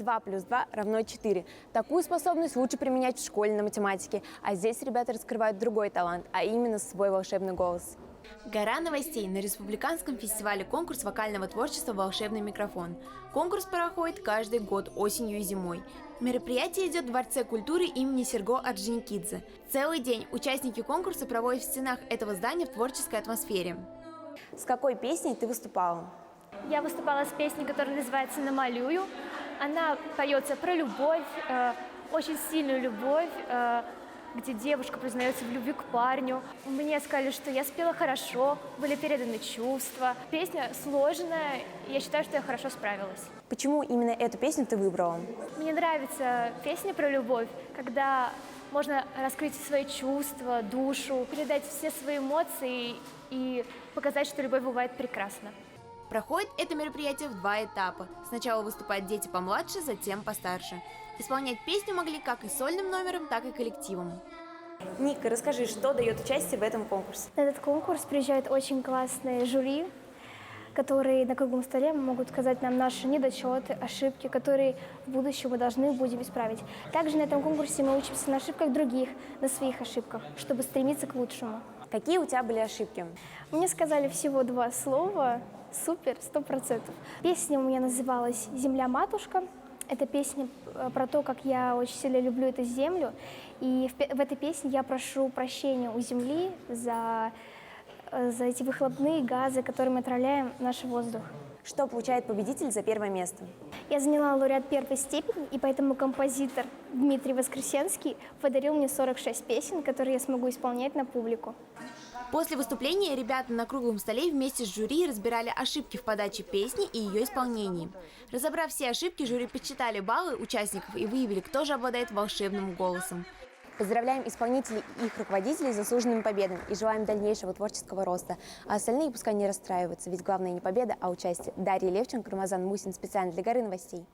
2 плюс 2 равно 4. Такую способность лучше применять в школе на математике. А здесь ребята раскрывают другой талант, а именно свой волшебный голос. Гора новостей на республиканском фестивале конкурс вокального творчества «Волшебный микрофон». Конкурс проходит каждый год осенью и зимой. Мероприятие идет в Дворце культуры имени Серго Орджоникидзе. Целый день участники конкурса проводят в стенах этого здания в творческой атмосфере. С какой песней ты выступала? Я выступала с песней, которая называется «Намалюю». Она поется про любовь, очень сильную любовь, где девушка признается в любви к парню. Мне сказали, что я спела хорошо, были переданы чувства. Песня сложная, и я считаю, что я хорошо справилась. Почему именно эту песню ты выбрала? Мне нравится песня про любовь, когда можно раскрыть свои чувства, душу, передать все свои эмоции и показать, что любовь бывает прекрасна. Проходит это мероприятие в 2 этапа. Сначала выступают дети помладше, затем постарше. Исполнять песню могли как и сольным номером, так и коллективом. Ника, расскажи, что дает участие в этом конкурсе? На этот конкурс приезжают очень классные жюри, которые на круглом столе могут сказать нам наши недочеты, ошибки, которые в будущем мы должны будем исправить. Также на этом конкурсе мы учимся на ошибках других, на своих ошибках, чтобы стремиться к лучшему. Какие у тебя были ошибки? Мне сказали всего 2 слова. Супер, 100%. Песня у меня называлась «Земля-матушка». Это песня про то, как я очень сильно люблю эту землю. И в этой песне я прошу прощения у земли за эти выхлопные газы, которыми отравляем наш воздух. Что получает победитель за 1 место? Я заняла лауреат 1 степени, и поэтому композитор Дмитрий Воскресенский подарил мне 46 песен, которые я смогу исполнять на публику. После выступления ребята на круглом столе вместе с жюри разбирали ошибки в подаче песни и ее исполнении. Разобрав все ошибки, жюри подсчитали баллы участников и выявили, кто же обладает волшебным голосом. Поздравляем исполнителей и их руководителей с заслуженными победами и желаем дальнейшего творческого роста. А остальные пускай не расстраиваются, ведь главное не победа, а участие. Дарья Левченко, Рамазан Мусин, специально для Горы новостей.